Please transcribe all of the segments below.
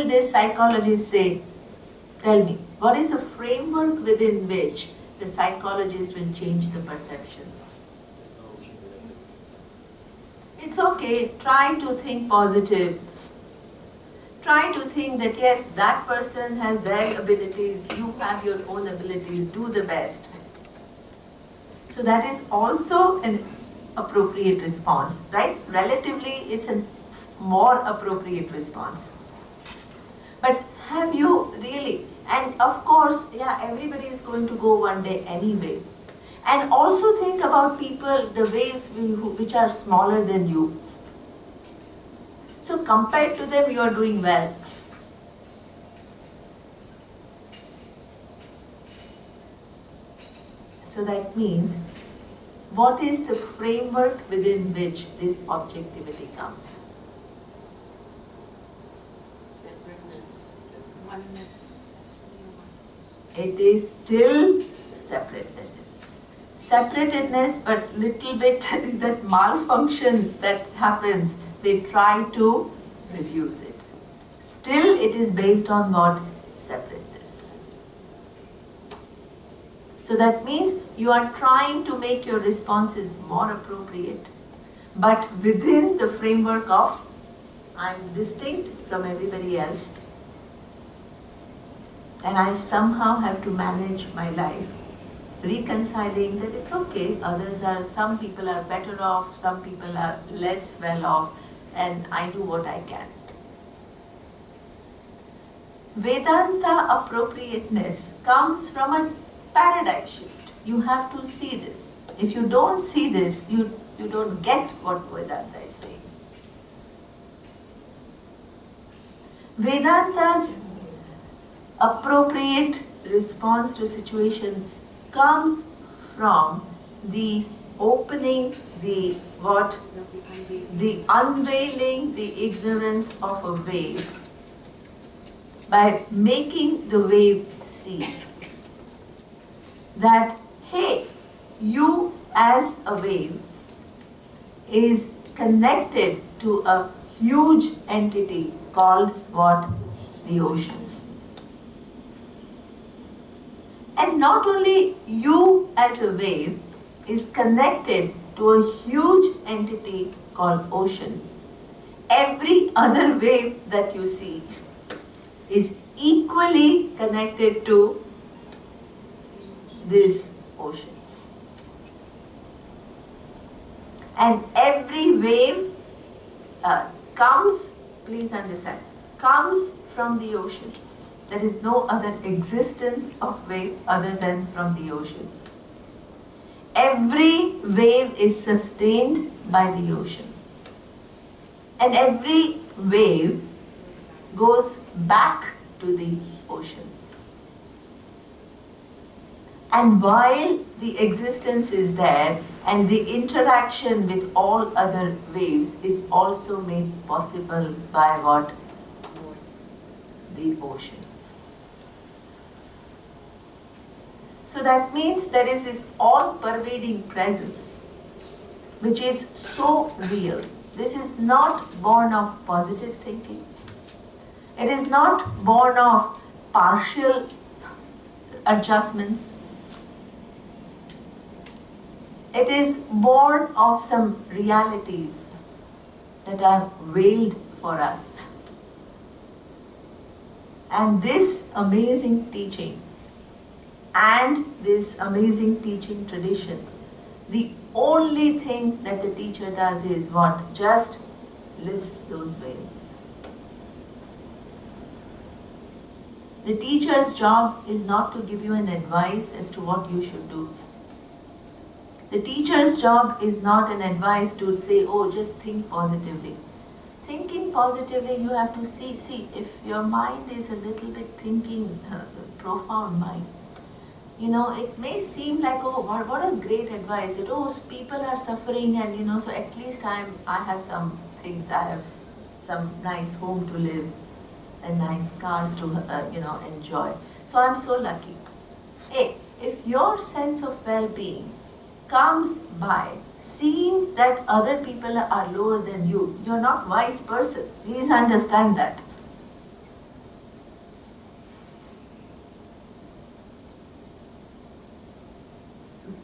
this psychologist say, tell me, what is the framework within which the psychologist will change the perception? It's okay, try to think positive. Try to think that yes, that person has their abilities, you have your own abilities, do the best. So that is also an appropriate response, right? Relatively, it's a more appropriate response. But have you really, and of course, yeah, everybody is going to go one day anyway. And also think about people, the ways which are smaller than you. So compared to them, you are doing well. So that means, what is the framework within which this objectivity comes? Separateness, oneness. It is still separatedness. Separatedness, but little bit that malfunction that happens, they try to reduce it. Still, it is based on what? Separateness. So that means you are trying to make your responses more appropriate, but within the framework of I am distinct from everybody else, and I somehow have to manage my life, reconciling that it's okay, some people are better off, some people are less well off, and I do what I can. Vedanta appropriateness comes from a paradigm shift. You have to see this. If you don't see this, you don't get what Vedanta is saying. Vedanta's appropriate response to situation comes from the opening, the unveiling the ignorance of a wave by making the wave see that, hey, you as a wave is connected to a huge entity called what? The ocean. And not only you as a wave is connected to a huge entity called ocean, every other wave that you see is equally connected to this ocean. And every wave comes, please understand, comes from the ocean. There is no other existence of wave other than from the ocean. Every wave is sustained by the ocean. And every wave goes back to the ocean. And while the existence is there and the interaction with all other waves is also made possible by what? The ocean. So that means there is this all-pervading presence which is so real. This is not born of positive thinking. It is not born of partial adjustments. It is born of some realities that are veiled for us. And this amazing teaching and this amazing teaching tradition, the only thing that the teacher does is what? Just lifts those veils. The teacher's job is not to give you an advice as to what you should do. The teacher's job is not an advice to say, oh, just think positively. Thinking positively, you have to see, if your mind is a little bit thinking, profound mind, it may seem like, oh, what a great advice. People are suffering and, so at least I have some things, I have some nice home to live and nice cars to, enjoy. So I'm so lucky. Hey, if your sense of well-being comes by seeing that other people are lower than you, you're not a wise person. Please understand that.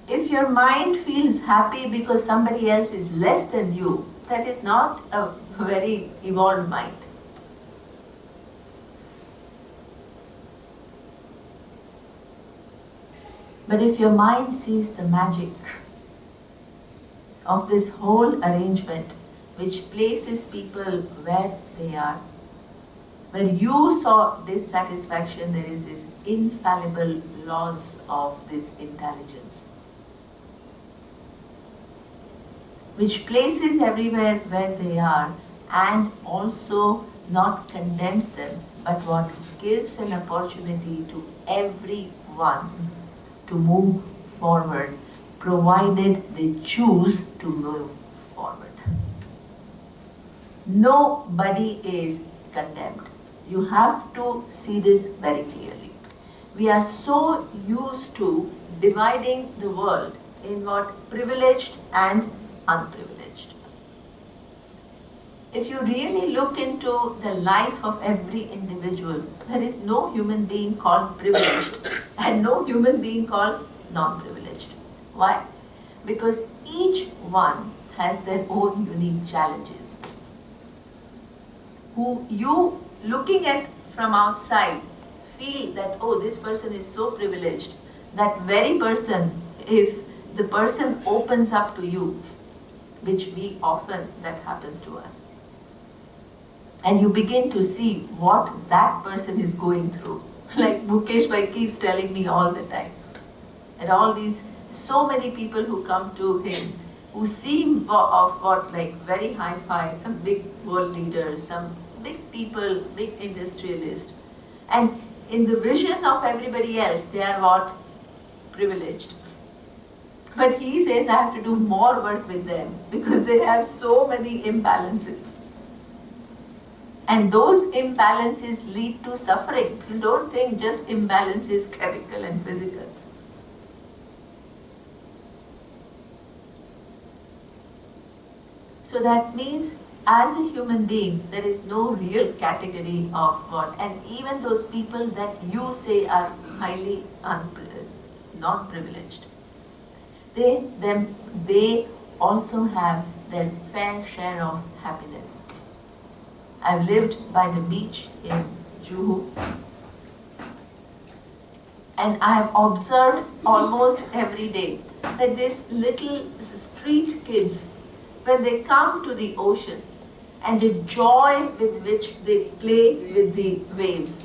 If your mind feels happy because somebody else is less than you, that is not a very evolved mind. But if your mind sees the magic of this whole arrangement, which places people where they are, where you saw dissatisfaction, there is this infallible laws of this intelligence, which places everywhere where they are and also not condemns them, but what gives an opportunity to everyone to move forward, provided they choose to move forward. Nobody is condemned. You have to see this very clearly. We are so used to dividing the world in what privileged and unprivileged. If you really look into the life of every individual, there is no human being called privileged and no human being called non-privileged. Why? Because each one has their own unique challenges. Who you, looking at from outside, feel that, oh, this person is so privileged. That very person, if the person opens up to you, which we often, that happens to us, and you begin to see what that person is going through. Like Mukesh Bhai keeps telling me all the time. And all these, so many people who come to him, who seem of what, like very high-fi, some big world leaders, some big people, big industrialists. And in the vision of everybody else, they are what? Privileged. But he says, I have to do more work with them because they have so many imbalances. And those imbalances lead to suffering. So don't think just imbalance is chemical and physical. So that means as a human being, there is no real category of what, and even those people that you say are highly not privileged, they also have their fair share of happiness. I've lived by the beach in Juhu, and I have observed almost every day that these little street kids, when they come to the ocean and the joy with which they play with the waves,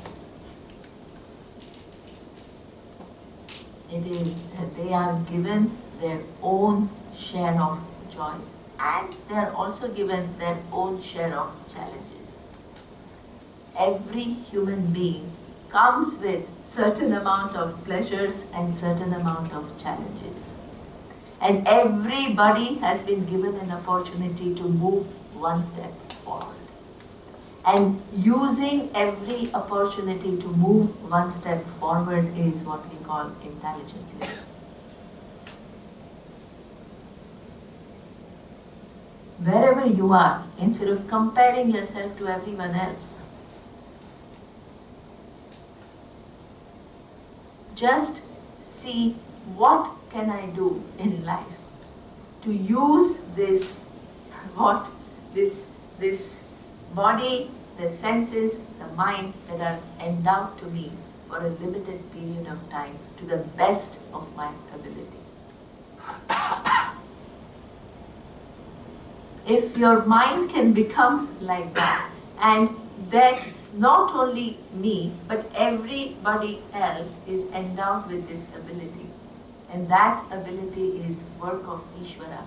it is they are given their own share of joys and they are also given their own share of challenges. Every human being comes with certain amount of pleasures and certain amount of challenges. And everybody has been given an opportunity to move one step forward. And using every opportunity to move one step forward is what we call intelligent living. Wherever you are, instead of comparing yourself to everyone else, just see what can I do in life to use this body, the senses, the mind that are endowed to me for a limited period of time to the best of my ability. If your mind can become like that, and that not only me, but everybody else is endowed with this ability, and that ability is work of Ishvara.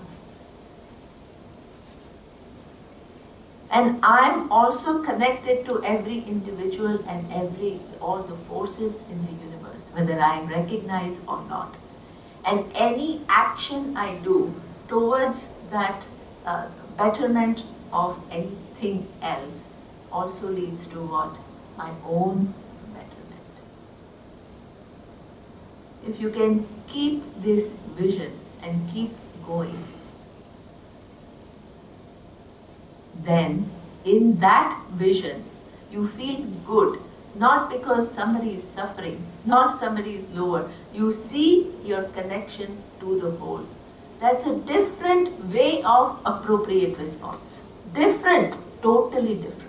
And I'm also connected to every individual and all the forces in the universe, whether I recognize or not. And any action I do towards that betterment of anything else also leads to what? My own betterment. If you can keep this vision and keep going, then in that vision you feel good not because somebody is suffering, not somebody is lower. You see your connection to the whole. That's a different way of appropriate response. Different, totally different.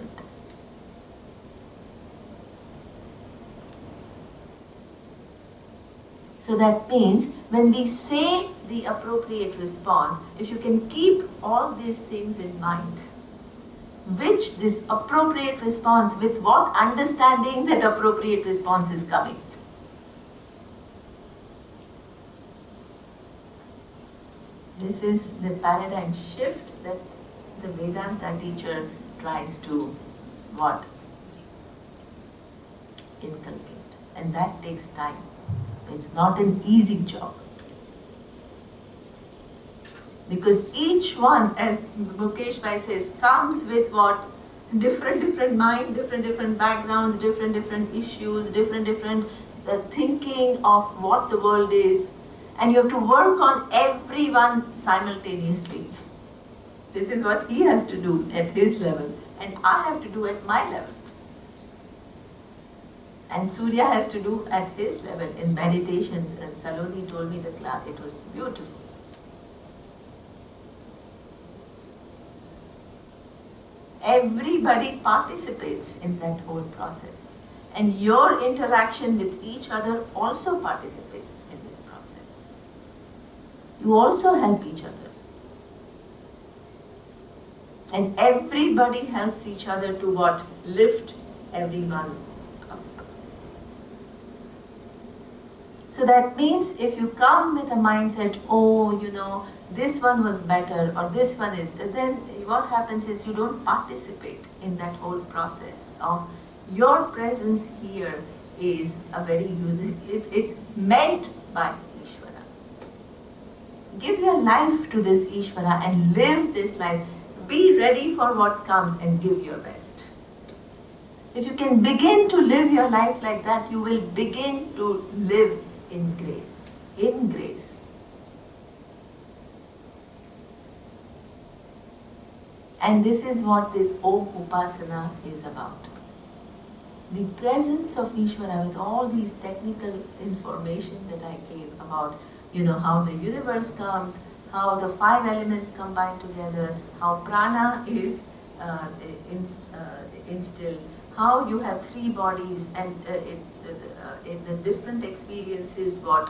So that means when we say the appropriate response, if you can keep all these things in mind, which this appropriate response, with what understanding that appropriate response is coming. This is the paradigm shift that the Vedanta teacher tries to what? Inculcate. And that takes time. It's not an easy job. Because each one, as Mukesh Bhai says, comes with what? Different mind, different backgrounds, different issues, different thinking of what the world is. And you have to work on everyone simultaneously. This is what he has to do at his level, and I have to do at my level. And Surya has to do at his level in meditations. And Saloni told me the class, it was beautiful. Everybody participates in that whole process. And your interaction with each other also participates in this process. You also help each other. And everybody helps each other to what? Lift everyone up. So that means if you come with a mindset, oh, you know, this one was better or this one is, then what happens is you don't participate in that whole process of your presence here is a very unique, it's meant by Ishvara. Give your life to this Ishvara and live this life. Be ready for what comes and give your best. If you can begin to live your life like that, you will begin to live in grace. In grace. And this is what this Om Upasana is about. The presence of Ishvara with all these technical information that I gave about, you know, how the universe comes, how the 5 elements combine together, how prana is instilled, how you have 3 bodies and the different experiences what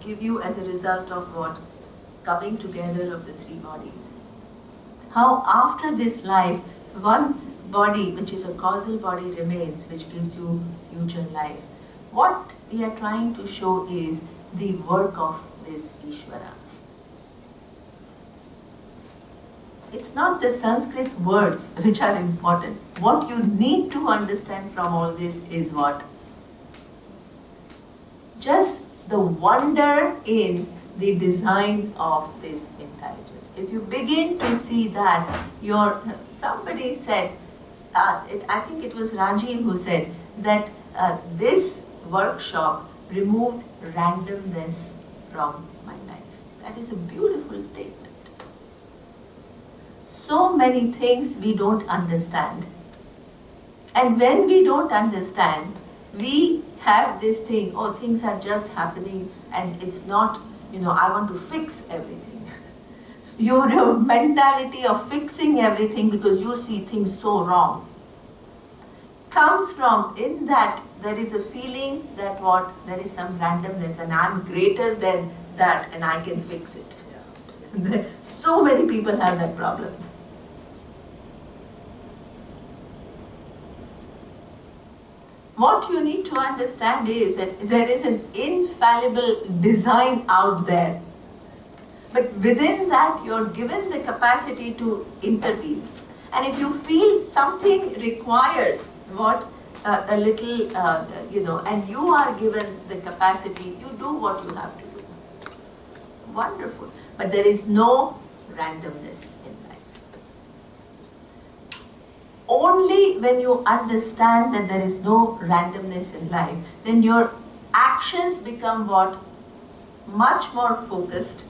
give you as a result of what? Coming together of the 3 bodies. How after this life, one body, which is a causal body, remains, which gives you future life. What we are trying to show is the work of this Ishvara. It's not the Sanskrit words which are important. What you need to understand from all this is what? Just the wonder in the design of this intelligence. If you begin to see that, somebody said, I think it was Rajiv who said that this workshop removed randomness from my life. That is a beautiful statement. So many things we don't understand. And when we don't understand, we have this thing, oh, things are just happening and it's not, you know, I want to fix everything. Your mentality of fixing everything because you see things so wrong comes from in that there is a feeling that what, there is some randomness and I'm greater than that and I can fix it. Yeah. So many people have that problem. What you need to understand is that there is an infallible design out there. But within that, you're given the capacity to intervene. And if you feel something requires what a little, you know, and you are given the capacity, you do what you have to do. Wonderful. But there is no randomness in life. Only when you understand that there is no randomness in life, then your actions become what? Much more focused.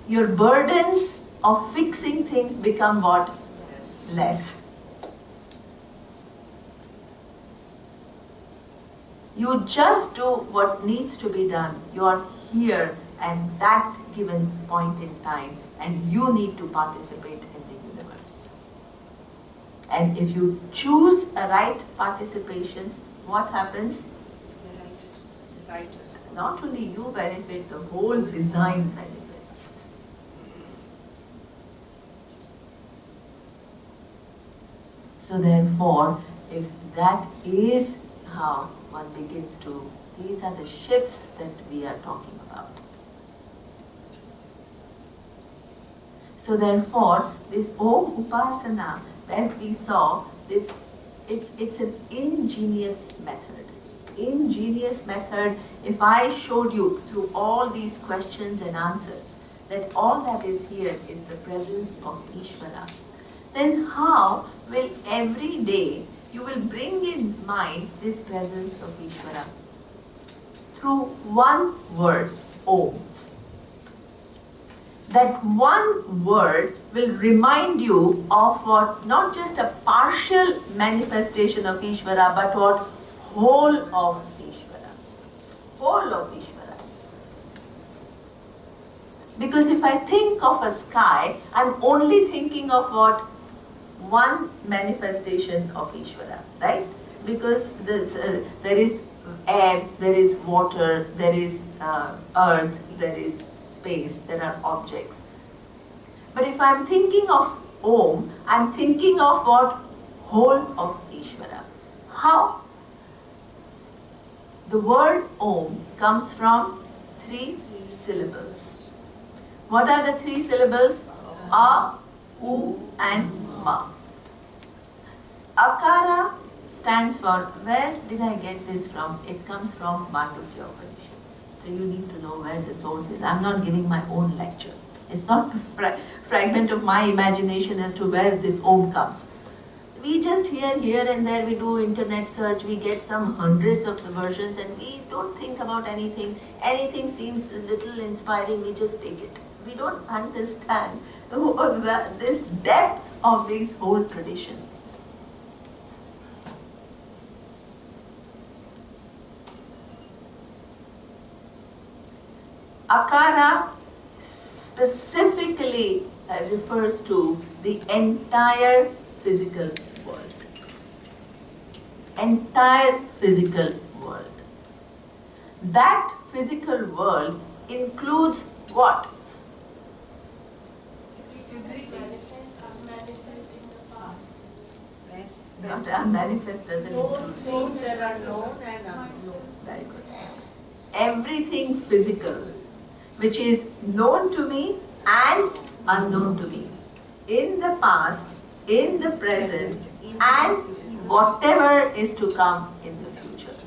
Your burdens of fixing things become what? Less. You just do what needs to be done. You are here at that given point in time, and you need to participate in the universe. And if you choose a right participation, what happens? The righteous. Not only you benefit, the whole design benefits. So therefore, if that is how one begins to, these are the shifts that we are talking about. So therefore, this Om Upasana, as we saw, this it's an ingenious method. Ingenious method. If I showed you through all these questions and answers that all that is here is the presence of Ishvara, then how will every day you will bring in mind this presence of Ishvara? Through one word, Om. That one word will remind you of what, not just a partial manifestation of Ishvara, but what? Whole of Ishvara. Whole of Ishvara. Because if I think of a sky, I'm only thinking of what? One manifestation of Ishvara, right? Because there is air, there is water, there is earth, there is space, there are objects. But if I'm thinking of Om, I'm thinking of what? Whole of Ishvara. How? The word Om comes from 3 syllables. What are the 3 syllables? A, U and Ma. Akara stands for, where did I get this from? It comes from Mandukya Upanishad. So you need to know where the source is. I'm not giving my own lecture. It's not a fragment of my imagination as to where this Om comes. We just here and there, we do internet search, we get some hundreds of the versions, and we don't think about anything. Anything seems a little inspiring, we just take it. We don't understand this depth of this whole tradition. Akara specifically refers to the entire physical world. Entire physical world. That physical world includes what? Not unmanifest doesn't include. Things that are known and unknown. Very good. Everything physical, which is known to me and unknown to me. In the past, in the present, and whatever is to come in the future.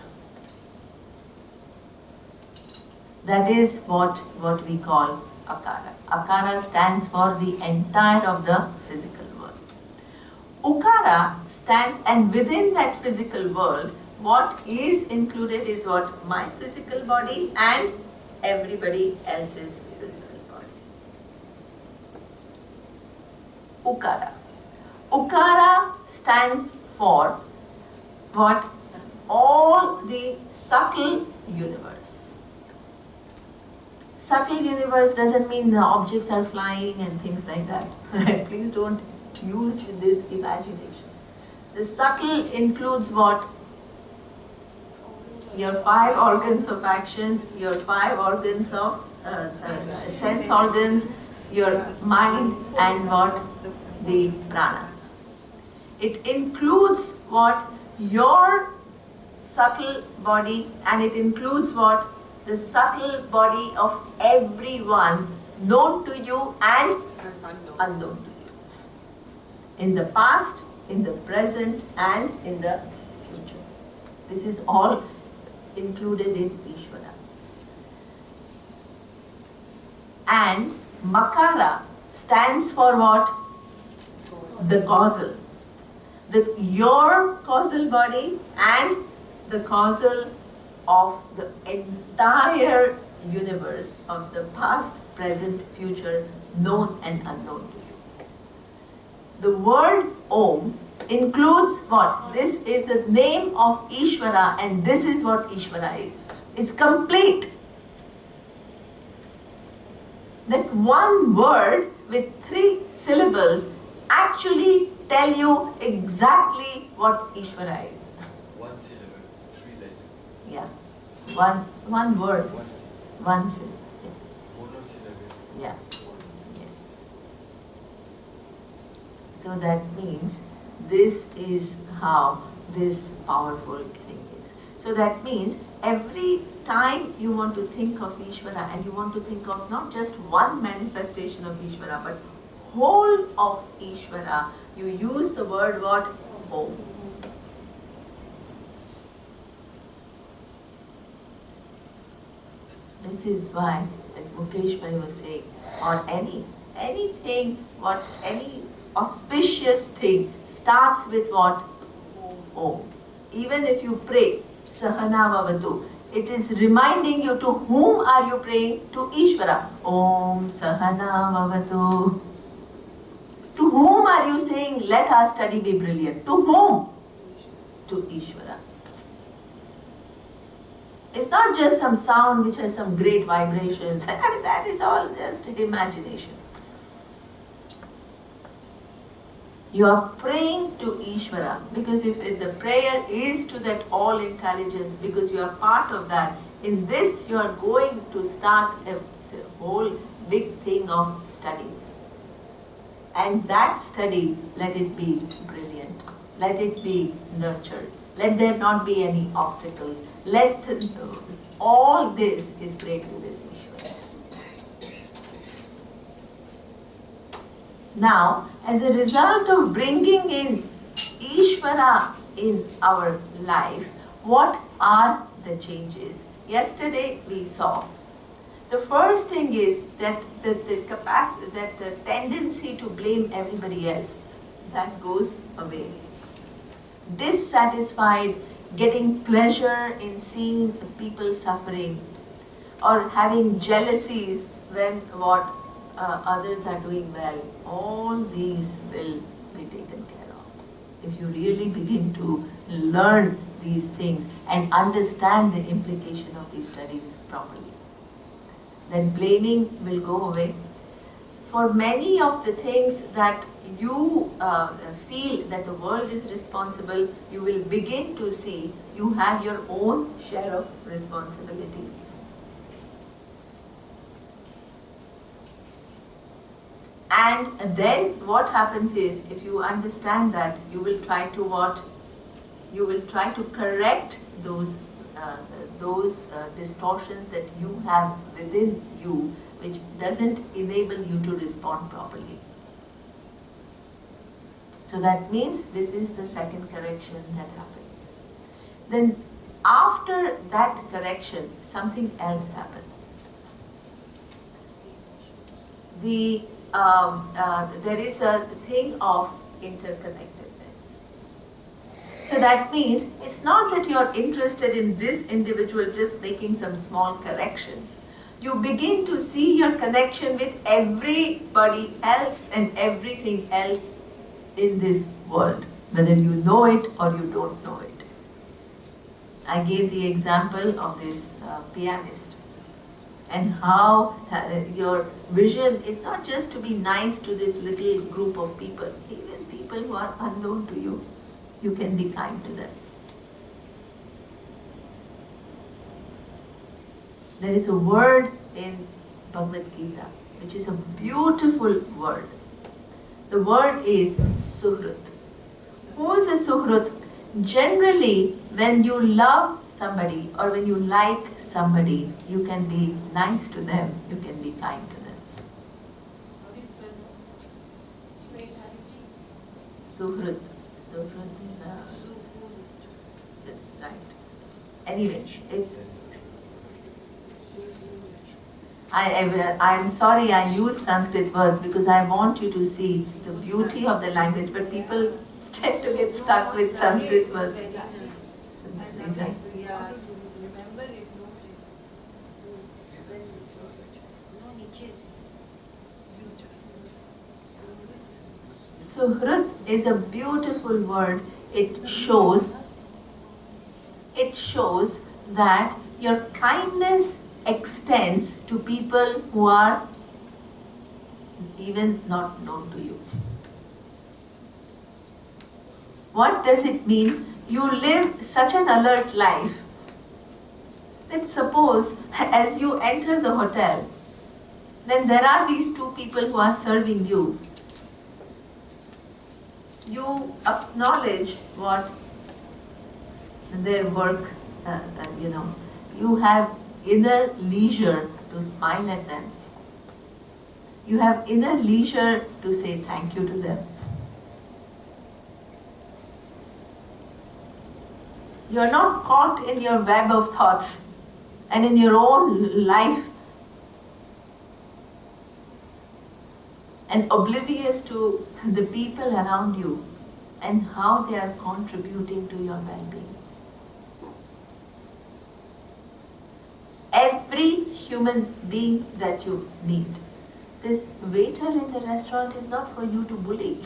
That is what we call Akara. Akara stands for the entire of the physical world. Ukara stands, and within that physical world, what is included is what? My physical body and everybody else's physical body. Ukara. Ukara stands for what? All the subtle universe. Subtle universe doesn't mean the objects are flying and things like that. Please don't use this imagination. The subtle includes what? Your 5 organs of action, your 5 organs of sense organs, your mind, and what? The pranas. It includes what? Your subtle body, and it includes what? The subtle body of everyone known to you and unknown to you. In the past, in the present, and in the future. This is all included in Ishvara. And Makara stands for what? The causal. Your causal body and the causal of the entire universe of the past, present, future, known and unknown to you. The word Om includes what? This is the name of Ishvara and this is what Ishvara is. It's complete. That one word with 3 syllables actually tell you exactly what Ishvara is. One syllable, 3 letters. Yeah. One word. One syllable. Monosyllable. Yeah. Yes. So that means this is how this powerful thing is. So that means every time you want to think of Ishvara and you want to think of not just one manifestation of Ishvara but whole of Ishvara, you use the word what? Om. This is why, as Mukesh Bhai was saying, or anything, any auspicious thing starts with what? Om. Even if you pray, Sahana Vavatu, it is reminding you to whom are you praying? To Ishvara. Om Sahana Vavatu. To whom are you saying, let our study be brilliant? To whom? To Ishvara. It's not just some sound which has some great vibrations. I mean, that is all just imagination. You are praying to Ishvara because if the prayer is to that all intelligence, because you are part of that, in this you are going to start the whole big thing of studies. And that study, let it be brilliant. Let it be nurtured. Let there not be any obstacles. Let all this is prayed to this Ishvara. Now, as a result of bringing in Ishvara in our life, what are the changes? Yesterday we saw. The first thing is that the tendency to blame everybody else, that goes away. Dissatisfied, getting pleasure in seeing people suffering, or having jealousies when what others are doing well, all these will be taken care of. If you really begin to learn these things and understand the implication of these studies properly, then blaming will go away. For many of the things that you feel that the world is responsible, you will begin to see you have your own share of responsibilities. And then what happens is, if you understand that, you will try to what? You will try to correct those distortions that you have within you, which doesn't enable you to respond properly. So that means this is the second correction that happens. Then after that correction, something else happens. There is a thing of interconnectedness. So that means it's not that you're interested in this individual just making some small corrections. You begin to see your connection with everybody else and everything else in this world, whether you know it or you don't know it. I gave the example of this pianist, and how your vision is not just to be nice to this little group of people, even people who are unknown to you, you can be kind to them. There is a word in Bhagavad Gita, which is a beautiful word. The word is Suhrit. Who is a Suhrit? Generally, when you love somebody or when you like somebody, you can be nice to them, you can be kind to them. Suhrit. Suhrit. Just right. Anyway, it's... I'm sorry I use Sanskrit words because I want you to see the beauty of the language, but people tend to get stuck with Sanskrit words. Exactly. Suhrit is a beautiful word. It shows that your kindness extends to people who are even not known to you. What does it mean? You live such an alert life that suppose as you enter the hotel, then there are these two people who are serving you. You acknowledge what their work, you have inner leisure to smile at them. You have inner leisure to say thank you to them. You are not caught in your web of thoughts and in your own life and oblivious to the people around you and how they are contributing to your well-being. Every human being that you meet, this waiter in the restaurant is not for you to bully.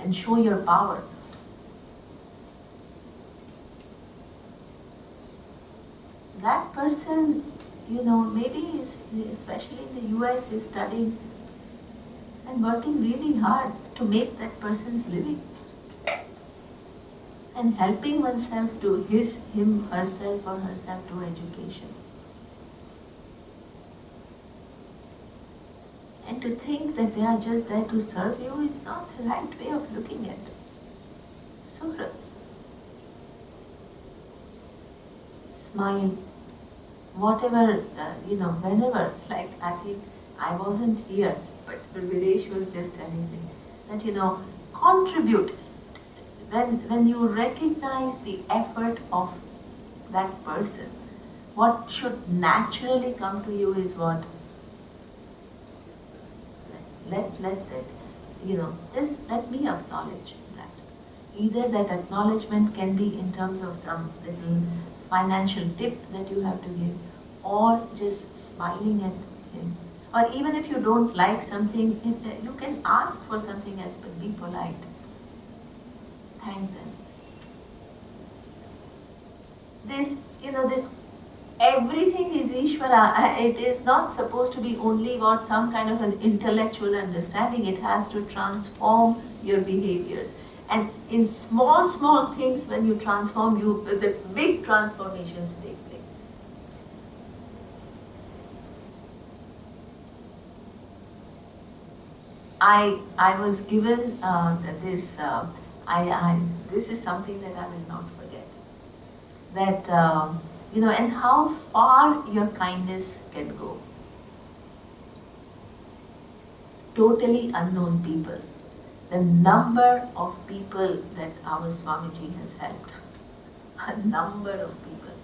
And show your power. That person, maybe is, especially in the US, is studying and working really hard to make that person's living. And helping oneself to him, herself or herself to education. And to think that they are just there to serve you is not the right way of looking at it. Suhrat. Smile. Whatever, whenever, like I think I wasn't here, but Videsh was just telling me that, contribute. When you recognize the effort of that person, what should naturally come to you is what? Let me acknowledge that. Either that acknowledgement can be in terms of some little financial tip that you have to give, or just smiling at him. Or even if you don't like something, you can ask for something else, but be polite. Thank them. This everything is Ishvara. It is not supposed to be only about some kind of an intellectual understanding. It has to transform your behaviors. And in small things, when you transform, the big transformations take place. I was given this. This is something that I will not forget. That and how far your kindness can go. Totally unknown people. The number of people that our Swamiji has helped. A number of people.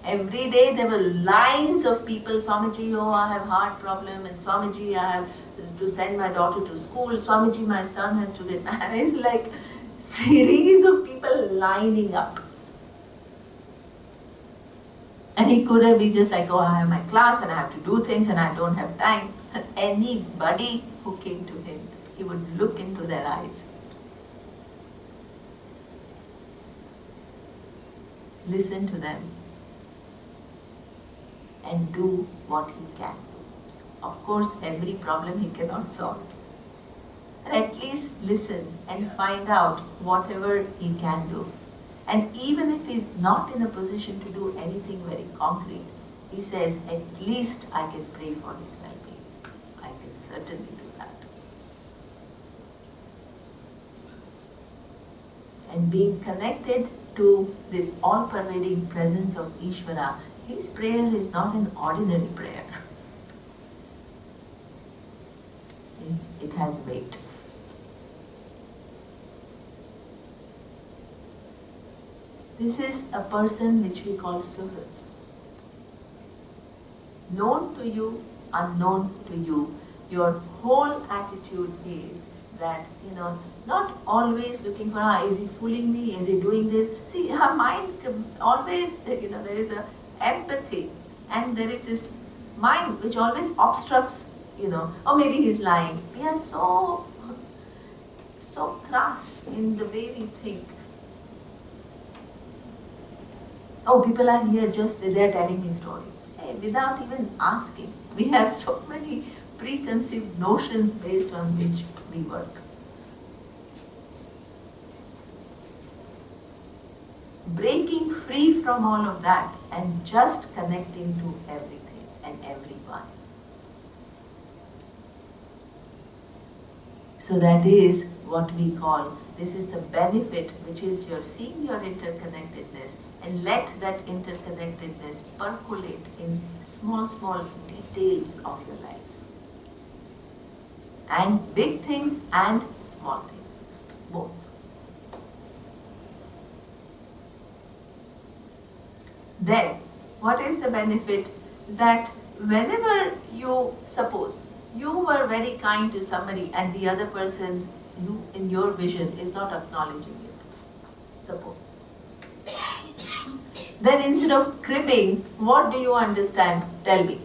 Every day there were lines of people. Swamiji, I have heart problem, and Swamiji, I have to send my daughter to school. Swamiji, my son has to get married. Like series of people lining up. And he couldn't be just like, I have my class and I have to do things and I don't have time. And anybody who came to him, he would look into their eyes. Listen to them. And do what he can. Of course, every problem he cannot solve. And at least listen and find out whatever he can do. And even if he's not in a position to do anything very concrete, he says, at least I can pray for his well-being. I can certainly do that. And being connected to this all-pervading presence of Ishvara, his prayer is not an ordinary prayer. It has weight. This is a person which we call Suhrit. Known to you, unknown to you, your whole attitude is that, not always looking for, is he fooling me, is he doing this? See, her mind always, there is a empathy and there is this mind which always obstructs, or maybe he's lying. We are so crass in the way we think. Oh, people are here just, they're telling me story. Hey, without even asking. We have so many preconceived notions based on which we work. Breaking free from all of that and just connecting to everything and everyone. So that is what we call, this is the benefit, which is you're seeing your interconnectedness, and let that interconnectedness percolate in small details of your life. And big things and small things, both. Then, what is the benefit? That whenever you, suppose, you were very kind to somebody and the other person, you in your vision, is not acknowledging it, suppose. Then instead of cribbing, what do you understand? Tell me.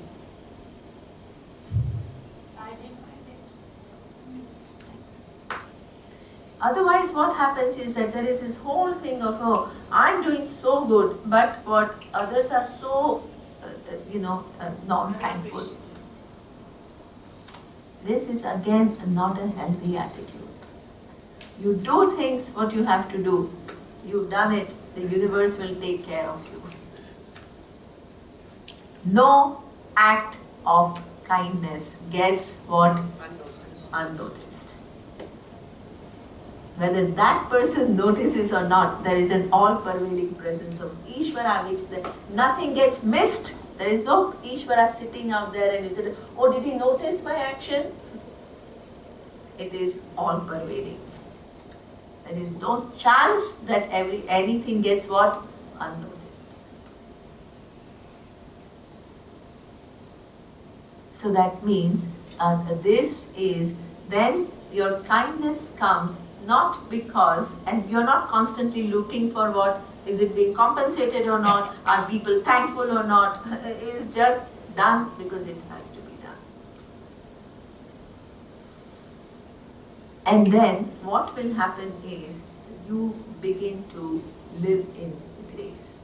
I didn't mind it. Otherwise, what happens is that there is this whole thing of, oh, I'm doing so good, but what others are so, non-thankful. This is again not a healthy attitude. You do things what you have to do. You've done it, the universe will take care of you. No act of kindness gets what? Unnoticed. Whether that person notices or not, there is an all-pervading presence of Ishvara, which nothing gets missed. There is no Ishvara sitting out there and you say, oh, did he notice my action? It is all-pervading. There is no chance that anything gets what? Unnoticed. So that means this is, then your kindness comes not because, and you're not constantly looking for what, is it being compensated or not, are people thankful or not, it is just done because it has to be done. And then what will happen is you begin to live in grace.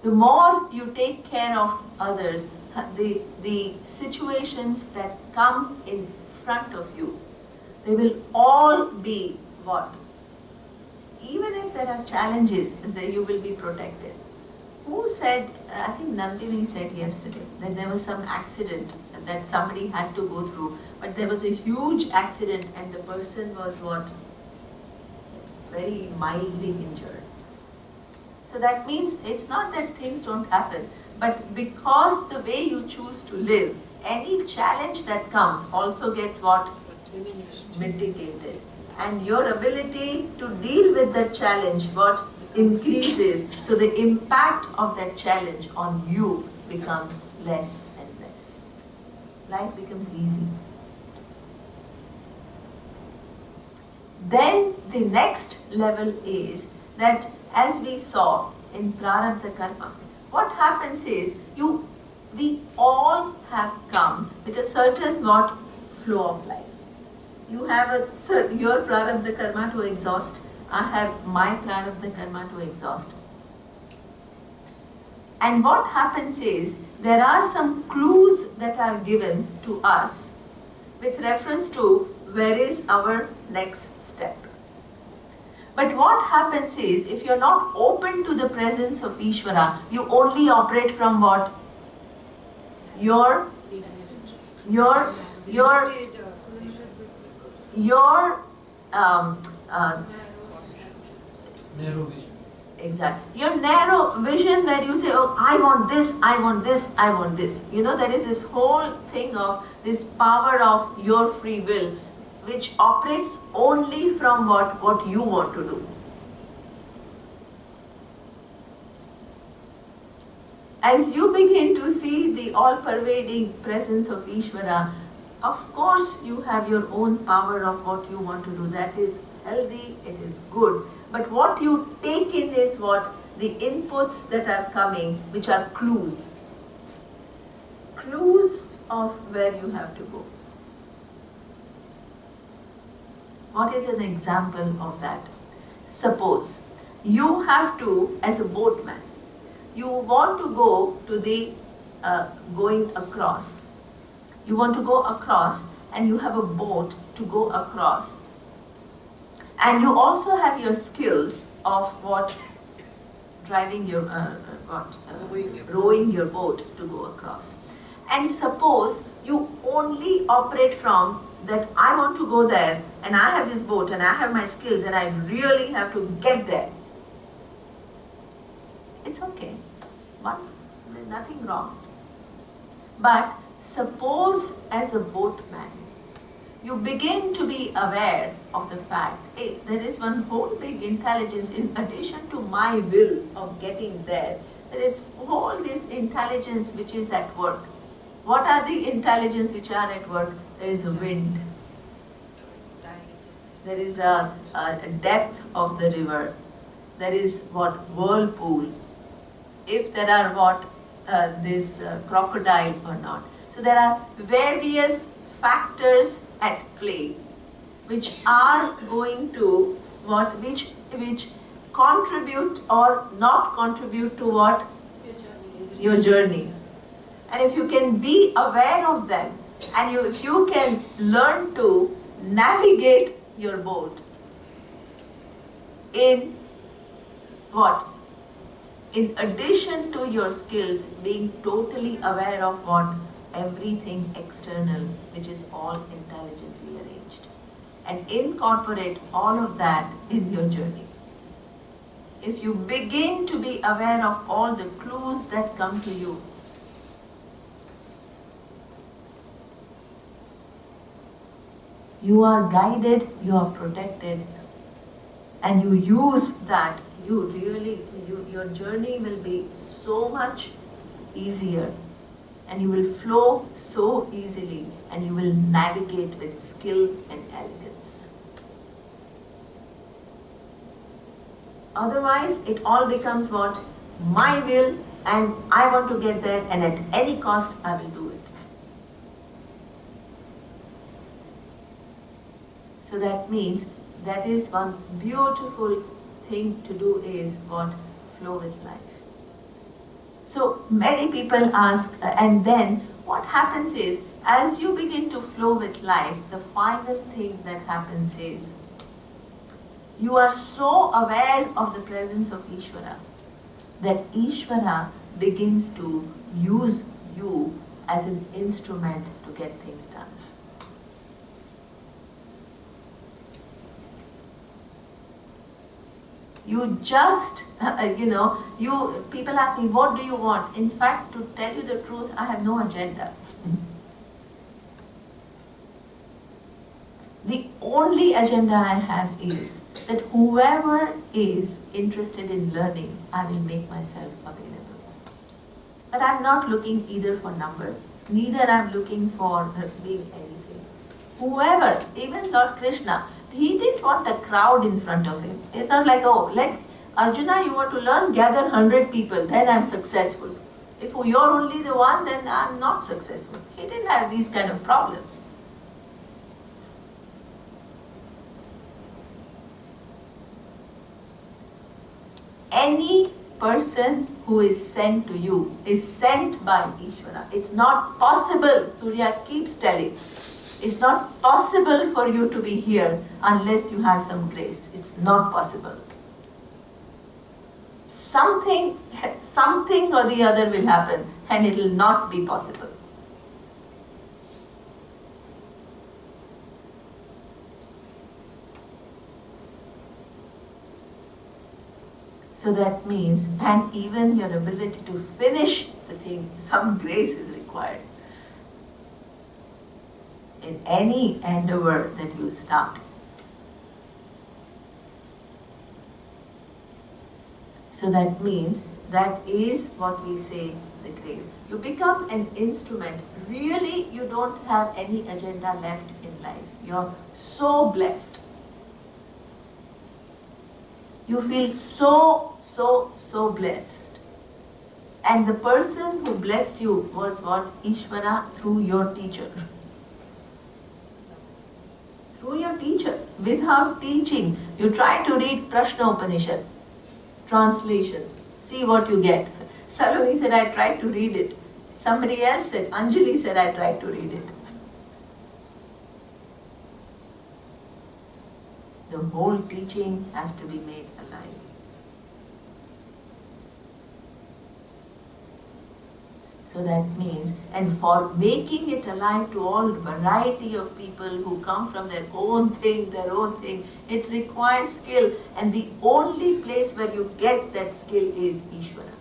The more you take care of others, the situations that come in front of you, they will all be what? Even if there are challenges, you will be protected. Who said, I think Nandini said yesterday, that there was some accident that somebody had to go through, but there was a huge accident and the person was what? Very mildly injured. So that means it's not that things don't happen, but because the way you choose to live, any challenge that comes also gets what? Mitigated. And your ability to deal with that challenge, what? Increases. So the impact of that challenge on you becomes less and less. Life becomes easy. Then the next level is that, as we saw in Prarabdha Karma, what happens is we all have come with a certain what? Flow of life. You have your Prarabdha Karma to exhaust. I have my Prarabdha Karma to exhaust. And what happens is, there are some clues that are given to us with reference to where is our next step. But what happens is, if you're not open to the presence of Ishvara, you only operate from what? Your narrow vision. Exactly. Your narrow vision where you say, oh, I want this, I want this, I want this. There is this whole thing of this power of your free will, which operates only from what you want to do. As you begin to see the all-pervading presence of Ishvara, of course you have your own power of what you want to do. That is healthy, it is good. But what you take in is what? The inputs that are coming, which are clues. clues of where you have to go. What is an example of that? Suppose you have to, as a boatman, you want to go to the going across. You want to go across and you have a boat to go across. And you also have your skills of what? Driving your, rowing your boat to go across. And suppose you only operate from that I want to go there and I have this boat and I have my skills and I really have to get there. It's okay. There's nothing wrong. But suppose as a boatman, you begin to be aware of the fact, hey, there is one whole big intelligence in addition to my will of getting there. There is all this intelligence which is at work. What are the intelligence which are at work? There is a wind. There is a depth of the river. There is what? Whirlpools. If there are this crocodile or not. So there are various factors at play which are going to which contribute or not contribute to what? Your journey. And if you can be aware of them and if you can learn to navigate your boat in what? In addition to your skills, being totally aware of what? Everything external, which is all intelligently arranged. And incorporate all of that in your journey. If you begin to be aware of all the clues that come to you, you are guided, you are protected, and you use that, your journey will be so much easier, and you will flow so easily, and you will navigate with skill and elegance. Otherwise, it all becomes what? My will, and I want to get there, and at any cost, I will do it. So that means that is one beautiful thing to do is what? Flow with life. So many people ask, and then what happens is, as you begin to flow with life, the final thing that happens is, you are so aware of the presence of Ishvara, that Ishvara begins to use you as an instrument to get things done. You just, people ask me, what do you want? In fact, to tell you the truth, I have no agenda. The only agenda I have is that whoever is interested in learning, I will make myself available. But I'm not looking either for numbers, neither I'm looking for being anything. Whoever, even Lord Krishna, he didn't want a crowd in front of him. It's not like, oh, like Arjuna, you want to learn, gather 100 people, then I'm successful. If you're only the one, then I'm not successful. He didn't have these kind of problems. Any person who is sent to you is sent by Ishvara. It's not possible, Surya keeps telling. It's not possible for you to be here unless you have some grace. It's not possible. Something or the other will happen and it will not be possible. So that means, and even your ability to finish the thing, some grace is required. In any endeavor that you start. So that means, that is what we say, the grace. You become an instrument. Really, you don't have any agenda left in life. You're so blessed. You feel so blessed. And the person who blessed you was what? Ishvara through your teacher. Through your teacher. Without teaching, you try to read Prashnopanishad. Translation. See what you get. Saloni said, I tried to read it. Somebody else said, Anjali said, I tried to read it. The whole teaching has to be made alive. So that means, and for making it alive to all variety of people who come from their own thing, it requires skill. And the only place where you get that skill is Ishvara.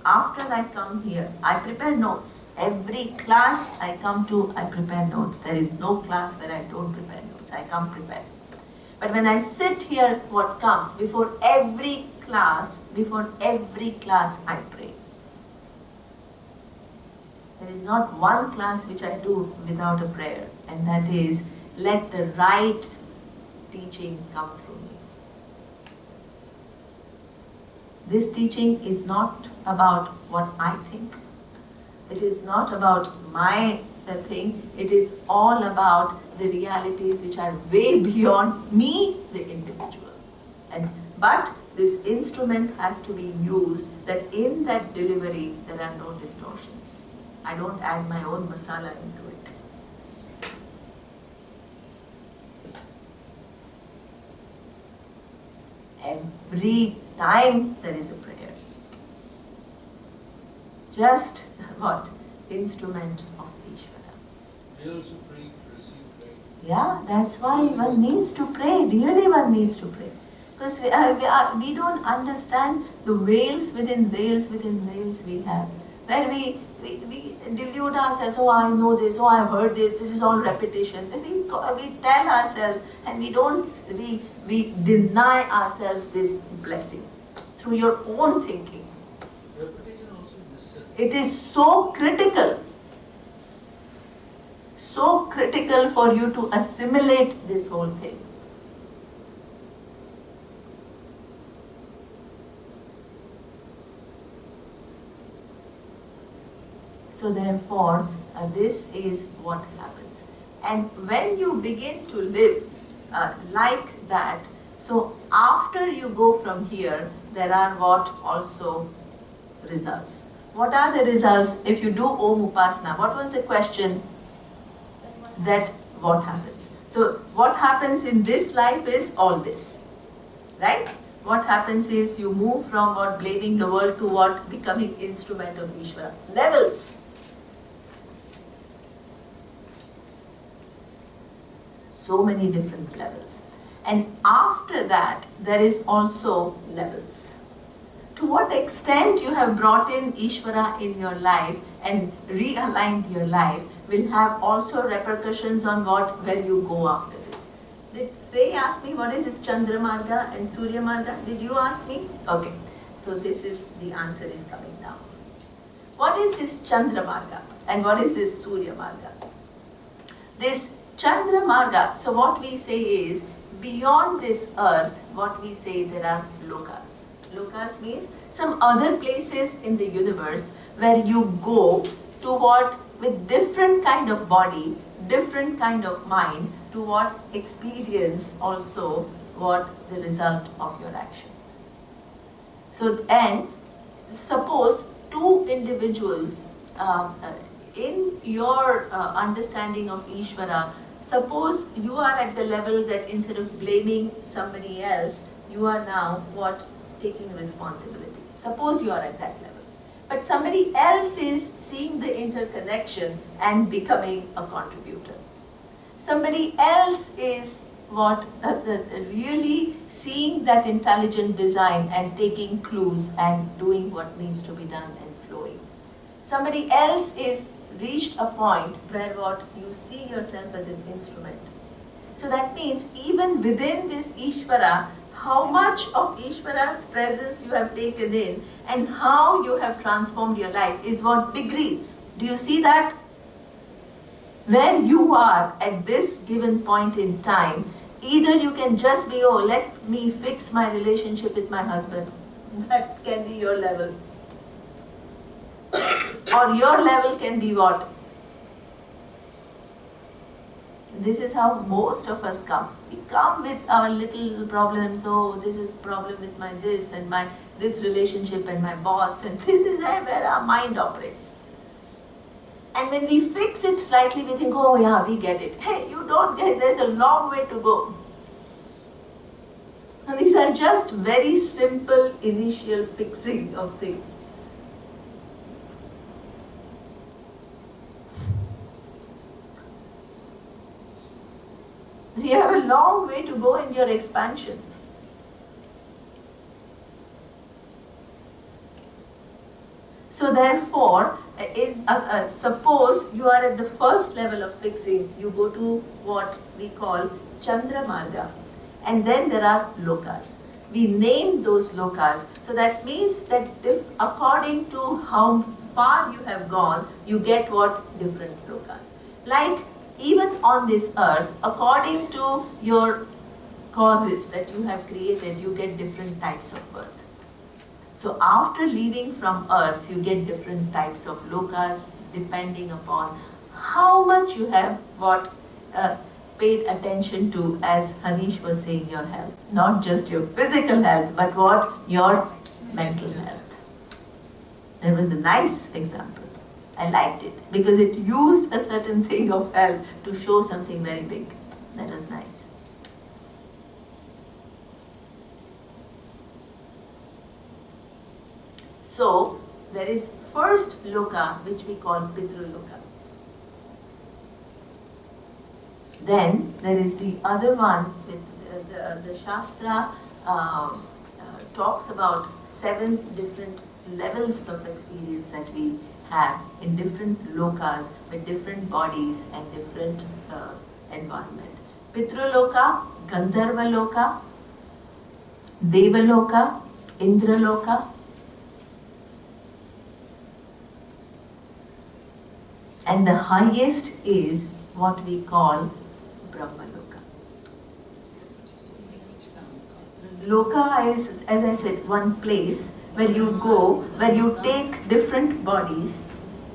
After I come here, I prepare notes. Every class I come to, I prepare notes. There is no class where I don't prepare notes. I come prepared. But when I sit here, what comes? Before every class, I pray. There is not one class which I do without a prayer. And that is, let the right teaching come through me. This teaching is not about what I think. It is not about my thing. It is all about the realities which are way beyond me, the individual. But this instrument has to be used that in that delivery there are no distortions. I don't add my own masala into it. Every time there is a prayer. Just what? Instrument of Ishvara. We also pray, receive, pray. Yeah, that's why one needs to pray. Really one needs to pray. Because we don't understand the veils within veils we have. Where we delude ourselves, oh I know this, oh I've heard this is all repetition. We tell ourselves and we deny ourselves this blessing through your own thinking. Repetition also is necessary. It is so critical for you to assimilate this whole thing. So therefore, this is what happens. And when you begin to live like that, so after you go from here, there are what also results. What are the results if you do Om Upasana? What was the question? That what happens? So what happens in this life is all this, right? What happens is you move from what blaming the world to what becoming instrument of Ishvara. Levels. So many different levels. And after that, there is also levels. To what extent you have brought in Ishvara in your life and realigned your life will have also repercussions on where you go after this. Did Faye ask me what is this Chandra Marga and Surya Marga? Did you ask me? Okay. So this is, the answer is coming now. What is this Chandra Marga and what is this Surya Marga? This Chandra Marga, so what we say is, beyond this earth, what we say there are lokas. Lokas means some other places in the universe where you go to what with different kind of body, different kind of mind, to what experience also what the result of your actions. So, and suppose two individuals in your understanding of Ishvara, suppose you are at the level that instead of blaming somebody else, you are now what? Taking responsibility. Suppose you are at that level. But somebody else is seeing the interconnection and becoming a contributor. Somebody else is what? Really seeing that intelligent design and taking clues and doing what needs to be done and flowing. Somebody else is reached a point where what? You see yourself as an instrument. So that means even within this Ishvara, how much of Ishvara's presence you have taken in and how you have transformed your life is what? Degrees. Do you see that? Where you are at this given point in time, either you can just be, oh, let me fix my relationship with my husband. That can be your level. Or your level can be what? This is how most of us come. We come with our little problems. Oh, this is problem with my this and my this relationship and my boss, and this is where our mind operates. And when we fix it slightly, we think, oh yeah, we get it. Hey, you don't get it. There's a long way to go. And these are just very simple initial fixing of things. You have a long way to go in your expansion. So therefore, suppose you are at the first level of fixing, you go to what we call Chandra Marga, and then there are lokas. We name those lokas. So that means that if according to how far you have gone, you get what? Different lokas. Like even on this earth, according to your causes that you have created, you get different types of birth. So after leaving from earth, you get different types of lokas depending upon how much you have paid attention to, as Hanish was saying, your health. Not just your physical health, but what? Your mental health. That was a nice example. I liked it because it used a certain thing of health to show something very big. That was nice. So, there is first loka, which we call Pitru Loka. Then there is the other one, with the Shastra talks about 7 different levels of experience that we have in different lokas with different bodies and different environment. Pitru Loka, Gandharva Loka, Deva Loka, Indra Loka, and the highest is what we call Brahma Loka. Loka is, as I said, one place where you go, where you take different bodies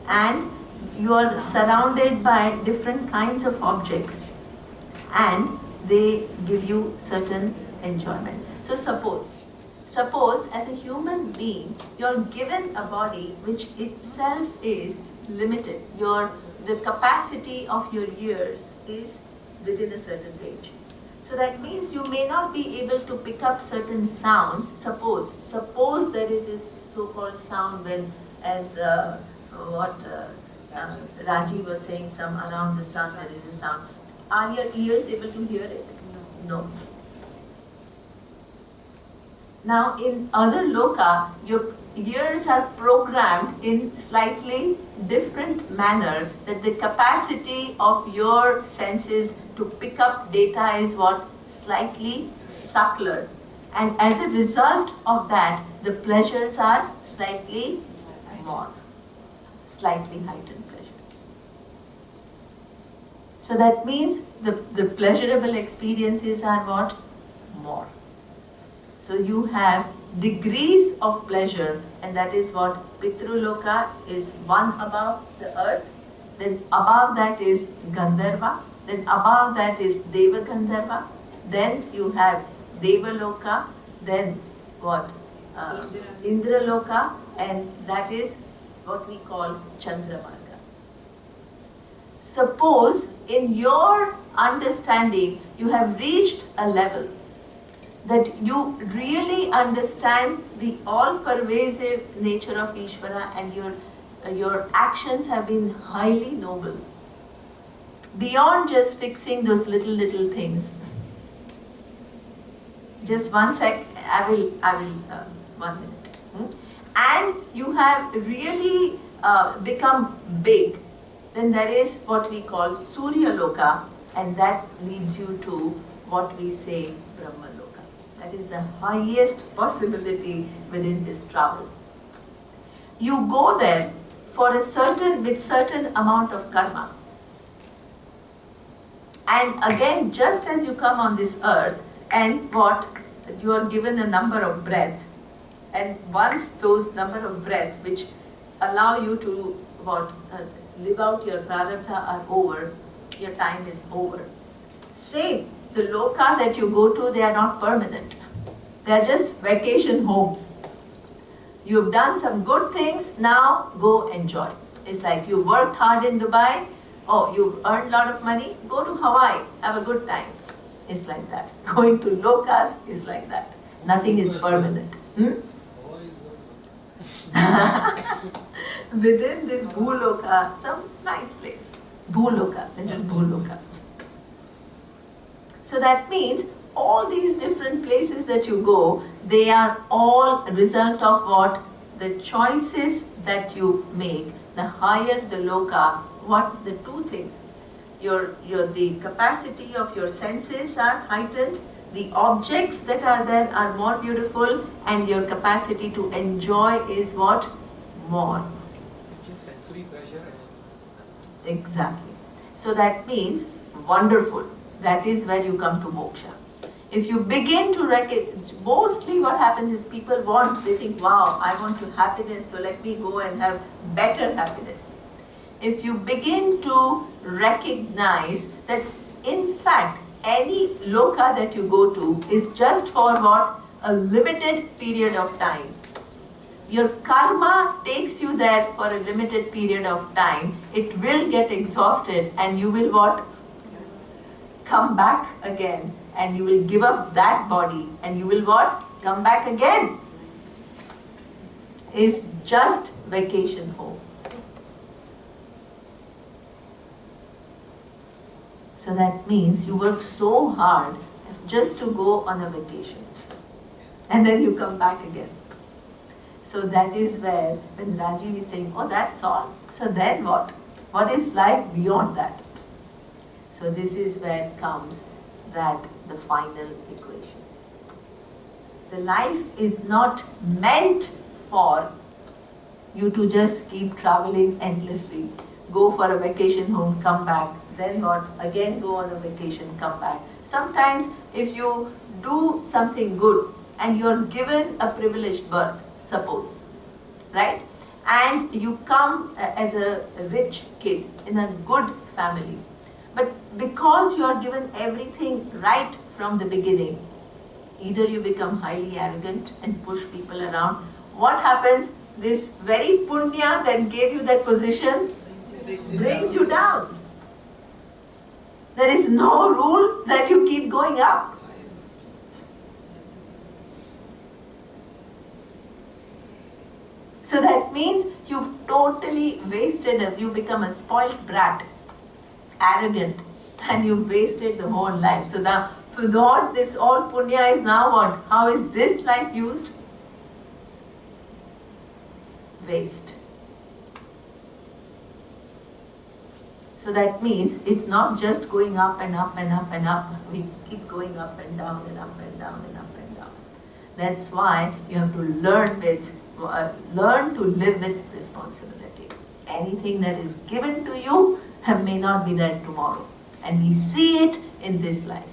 and you are surrounded by different kinds of objects and they give you certain enjoyment. So suppose as a human being, you're given a body which itself is limited. The capacity of your ears is within a certain range. So that means you may not be able to pick up certain sounds. Suppose there is this so-called sound when, as Raji was saying, some around the sun there is a sound. Are your ears able to hear it? No. Now in other loka, your ears are programmed in slightly different manner, that the capacity of your senses to pick up data is what? Slightly subtler. And as a result of that, the pleasures are slightly more, slightly heightened pleasures. So that means the pleasurable experiences are what? More. So you have degrees of pleasure, and that is what Pitru Loka is, one above the earth, then above that is Gandharva, then above that is Deva Gandharva, then you have Deva Loka, then what? Indra Loka, and that is what we call Chandramarga. Suppose in your understanding you have reached a level that you really understand the all-pervasive nature of Ishvara and your actions have been highly noble. Beyond just fixing those little things. Just one sec, I will 1 minute. And you have really become big. Then there is what we call Surya Loka, and that leads you to what we say Brahma Loka. That is the highest possibility within this travel. You go there for with certain amount of karma. And again, just as you come on this earth and you are given a number of breath, And once those number of breaths which allow you to live out your prarabdha are over, your time is over. Same, the loka that you go to, they are not permanent. They are just vacation homes. You've done some good things, now go enjoy. It's like you worked hard in Dubai, oh, you've earned a lot of money, go to Hawaii, have a good time. It's like that. Going to lokas is like that. Nothing is permanent. Within this bhuloka, some nice place. Bhuloka, this is bhuloka. So that means all these different places that you go, they are all a result of what? The choices that you make. The higher the loka, what the two things? The capacity of your senses are heightened, the objects that are there are more beautiful, and your capacity to enjoy is what? More. Just sensory pleasure. Exactly. So that means wonderful. That is where you come to moksha. If you begin to mostly what happens is people they think, wow, I want to happiness, so let me go and have better happiness. If you begin to recognize that in fact any loka that you go to is just for what? A limited period of time. Your karma takes you there for a limited period of time. It will get exhausted and you will what? Come back again, and you will give up that body and you will what? Come back again. Is just vacation home. So that means you work so hard just to go on a vacation. And then you come back again. So that is where when Rajiv is saying, oh, that's all. So then what? What is life beyond that? So this is where comes that the final equation. The life is not meant for you to just keep traveling endlessly. Go for a vacation home, come back. Then what? Again go on a vacation, come back. Sometimes if you do something good and you are given a privileged birth, suppose, right? And you come as a rich kid in a good family. But because you are given everything right from the beginning, either you become highly arrogant and push people around. What happens? This very punya that gave you that position brings you down. There is no rule that you keep going up. So that means you've totally wasted it. You become a spoiled brat, arrogant, and you've wasted the whole life. So now, for what this all punya is now what? How is this life used? Waste. So that means it's not just going up and up and up and up. We keep going up and down and up and down and up and down. That's why you have to learn to live with responsibility. Anything that is given to you may not be there tomorrow. And we see it in this life.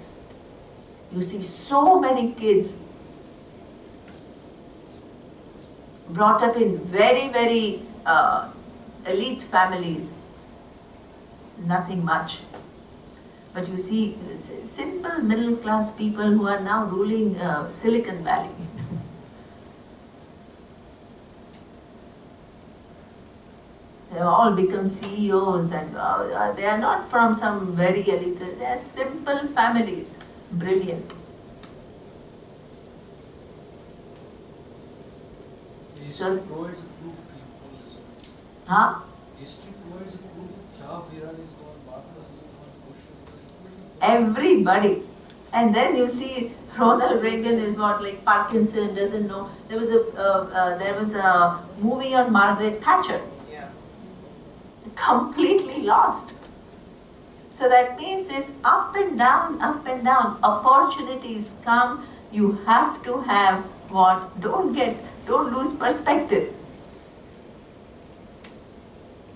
You see so many kids brought up in very, very elite families. Nothing much. But you see simple middle class people who are now ruling Silicon Valley. They have all become CEOs and they are not from some very elite, they are simple families. Brilliant. History provides proof to people. Huh? History provides proof. Shah of Iran is gone, Marcos is gone, Bush is gone. Everybody. And then you see Ronald Reagan is what, like Parkinson, doesn't know. There was a movie on Margaret Thatcher. Yeah. Completely lost. So that means this up and down, opportunities come. You have to have what? Don't lose perspective.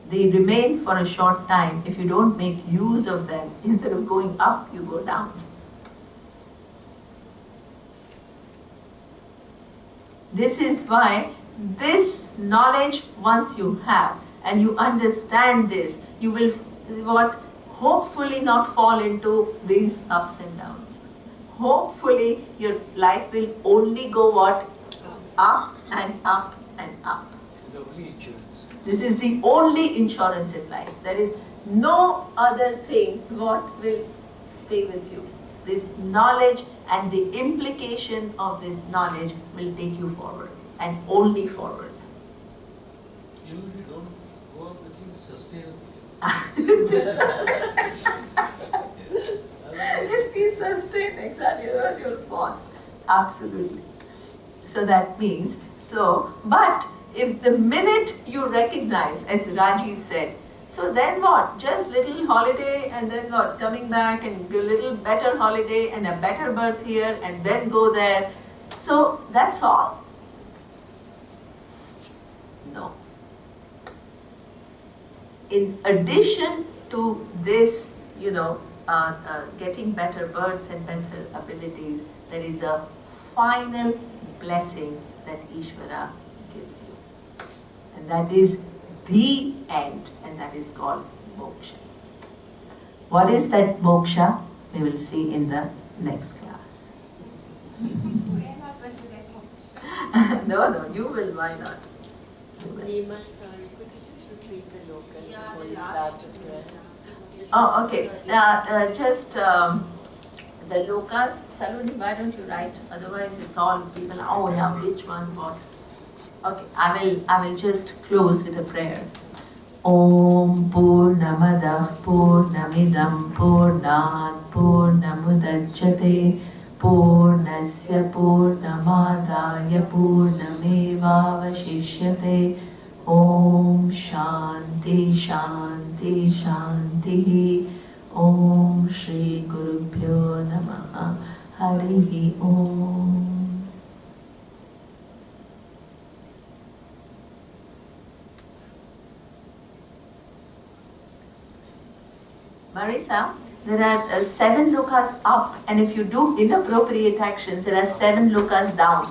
They remain for a short time. If you don't make use of them, instead of going up, you go down. This is why this knowledge, once you have and you understand this, you will hopefully not fall into these ups and downs. Hopefully your life will only go what? Up and up and up. This is the only insurance. This is the only insurance in life. There is no other thing what will stay with you. This knowledge and the implication of this knowledge will take you forward and only forward. Even if you don't go up with things sustainable. If we sustain exactly, otherwise you'll fall. Absolutely. So that means, but if the minute you recognize, as Rajiv said, so then what? Just little holiday and then what? Coming back and a little better holiday and a better birth here and then go there. So that's all? No. In addition to this, getting better births and better abilities, there is a final blessing that Ishvara gives you. And that is the end, and that is called moksha. What is that moksha? We will see in the next class. We are not going to get moksha. No, you will, why not? You will. Neema, sorry, could you just repeat the local before you start to pray? Oh, okay. Just the lokas. Saloni, why don't you write? Otherwise, it's all people. Oh, yeah, which one? What? Okay, I will just close with a prayer. Om Purnamadah Purnamidam Purnat Purnamudachyate Purnasya Purnamadaya Purnamevavashishyate. Om Shanti Shanti Shanti. Om Shri Gurubhyo Namaha. Harihi Om. Marisa, there are 7 lokas up, and if you do inappropriate actions, there are 7 lokas down.